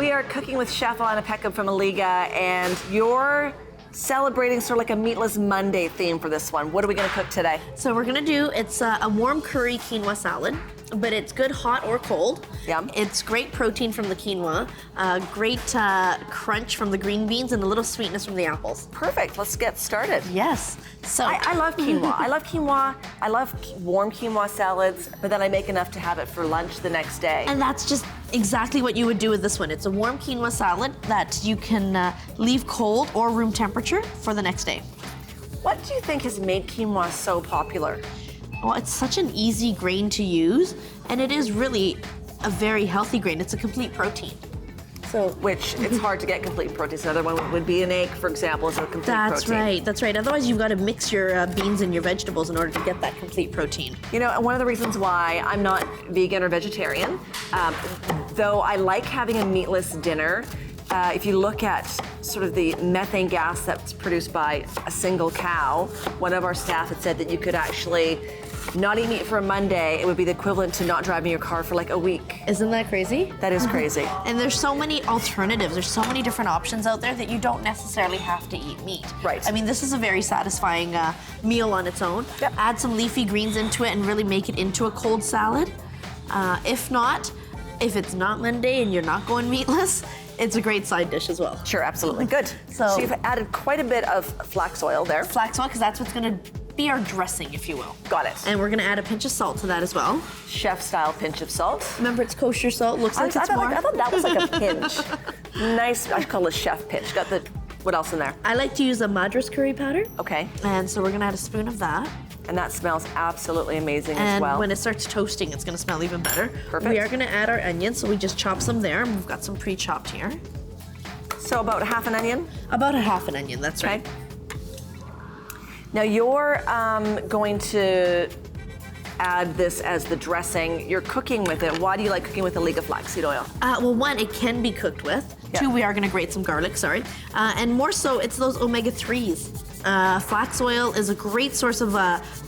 We are cooking with Chef Alana Peckham from Alligga, and you're celebrating sort of like a Meatless Monday theme for this one. What are we gonna cook today? So we're gonna do, it's a warm curry quinoa salad, but it's good hot or cold. Yum. It's great protein from the quinoa, great crunch from the green beans, and a little sweetness from the apples. Perfect, let's get started. Yes, so. I love quinoa. I love quinoa. I love warm quinoa salads, but then I make enough to have it for lunch the next day. And that's just exactly what you would do with this one. It's a warm quinoa salad that you can leave cold or room temperature for the next day. What do you think has made quinoa so popular? Well, it's such an easy grain to use, and it is really a very healthy grain. It's a complete protein. So, which it's hard to get complete protein. So another one would be an egg, for example, is a complete protein. That's right. Otherwise, you've got to mix your beans and your vegetables in order to get that complete protein. You know, and one of the reasons why I'm not vegan or vegetarian, though I like having a meatless dinner, if you look at sort of the methane gas that's produced by a single cow, one of our staff had said that you could actually not eat meat for a Monday. It would be the equivalent to not driving your car for like a week. Isn't that crazy? That is crazy. And there's so many alternatives. There's so many different options out there that you don't necessarily have to eat meat. Right. I mean, this is a very satisfying meal on its own. Yep. Add some leafy greens into it and really make it into a cold salad. If it's not Monday and you're not going meatless, it's a great side dish as well. Sure, absolutely. Good. So you've added quite a bit of flax oil there. Flax oil, because that's what's gonna be our dressing, if you will. Got it. And we're gonna add a pinch of salt to that as well. Chef-style pinch of salt. Remember, it's kosher salt. Looks like it's more. I thought that was like a pinch. Nice, I call it a chef pinch. Got the, what else in there? I like to use a madras curry powder. Okay. And so we're gonna add a spoon of that. And that smells absolutely amazing as well. And when it starts toasting, it's gonna smell even better. Perfect. We are gonna add our onions, so we just chop some there. We've got some pre-chopped here. So about half an onion? About a half an onion, that's right. Now you're going to add this as the dressing. You're cooking with it. Why do you like cooking with Alligga flaxseed oil? Well, one, it can be cooked with. Yeah. Two, we are gonna grate some garlic, and more so, it's those omega-3s. Flax oil is a great source of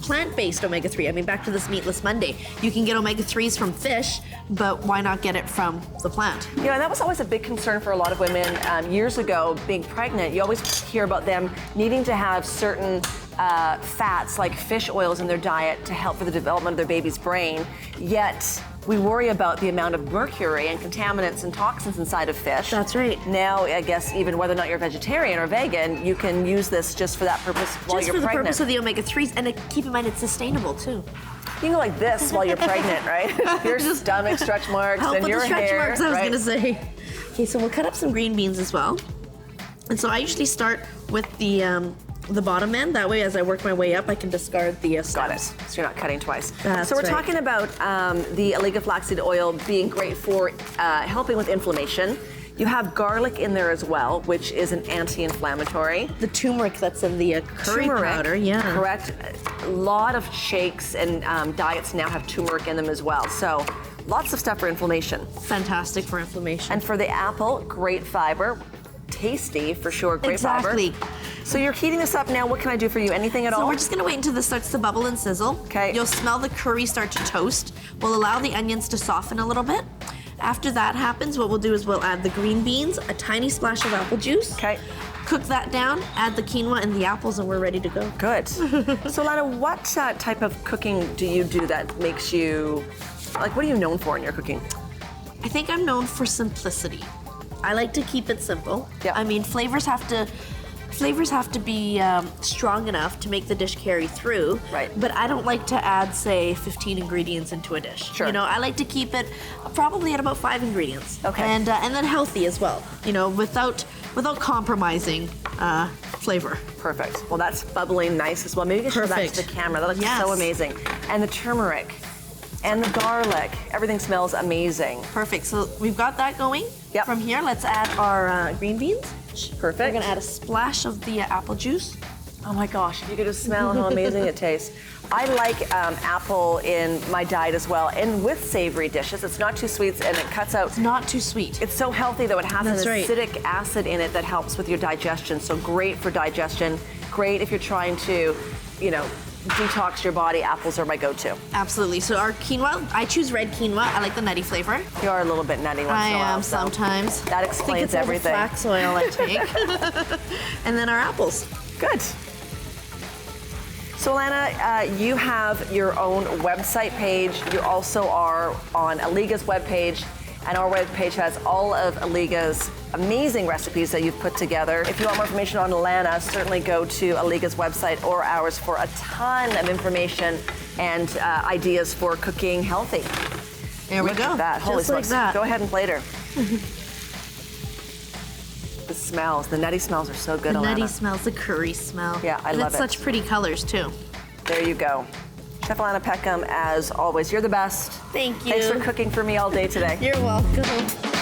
plant-based omega-3. I mean, back to this Meatless Monday. You can get omega-3s from fish, but why not get it from the plant? You know, and that was always a big concern for a lot of women years ago, being pregnant. You always hear about them needing to have certain fats like fish oils in their diet to help for the development of their baby's brain, yet we worry about the amount of mercury and contaminants and toxins inside of fish. That's right. Now, I guess even whether or not you're vegetarian or vegan, you can use this just for that purpose while you're pregnant. Just for the purpose of the omega-3s, and keep in mind it's sustainable too. You can go like this while you're pregnant, right? Your stomach stretch marks Help and with your the stretch hair, marks, I was right? gonna say. Okay, so we'll cut up some green beans as well. And so I usually start with the bottom end. That way, as I work my way up, I can discard the stems. Got it. So you're not cutting twice. That's so we're right. talking about the Alligga flaxseed oil being great for helping with inflammation. You have garlic in there as well, which is an anti-inflammatory. The turmeric that's in the curry powder, yeah. Correct. A lot of shakes and diets now have turmeric in them as well. So lots of stuff for inflammation. Fantastic for inflammation. And for the apple, great fiber. Tasty for sure, great Exactly. fiber. So you're heating this up now. What can I do for you? Anything at all? So we're just gonna wait until this starts to bubble and sizzle. Okay. You'll smell the curry start to toast. We'll allow the onions to soften a little bit. After that happens, what we'll do is we'll add the green beans, a tiny splash of apple juice. Okay. Cook that down, add the quinoa and the apples, and we're ready to go. Good. So Lana, what type of cooking do you do that makes you, like, what are you known for in your cooking? I think I'm known for simplicity. I like to keep it simple. Yeah. I mean, flavors have to be strong enough to make the dish carry through. Right. But I don't like to add, say, 15 ingredients into a dish. Sure. You know, I like to keep it probably at about 5 ingredients. Okay. And then healthy as well. You know, without compromising flavor. Perfect. Well, that's bubbling nice as well. Maybe you can show that to the camera. That looks so amazing. And the turmeric and the garlic. Everything smells amazing. Perfect. So we've got that going. Yep. From here, let's add our green beans. Perfect. We're gonna add a splash of the apple juice. Oh my gosh, if you could just smell how amazing it tastes. I like apple in my diet as well, and with savory dishes. It's not too sweet and it cuts out. It's not too sweet. It's so healthy though. It has That's an right. acidic acid in it that helps with your digestion. So great for digestion. Great if you're trying to, you know, detox your body, apples are my go-to. Absolutely. So our quinoa, I choose red quinoa. I like the nutty flavor. You are a little bit nutty once I in a while. am so sometimes. That I think explains it's all the everything. flax oil I take. And then our apples. Good. So Alana, you have your own website page. You also are on Alligga's webpage, and our webpage has all of Alligga's amazing recipes that you've put together. If you want more information on Alana, certainly go to Alligga's website or ours for a ton of information and ideas for cooking healthy. There we Look go. at that. Holy Just like smokes. that. Go ahead and plate her. The smells, the nutty smells are so good, The Alana. nutty smells, the curry smell. Yeah, I and love it's it. such pretty colors too. There you go. Chef Alana Peckham, as always, you're the best. Thank you. Thanks for cooking for me all day today. You're welcome.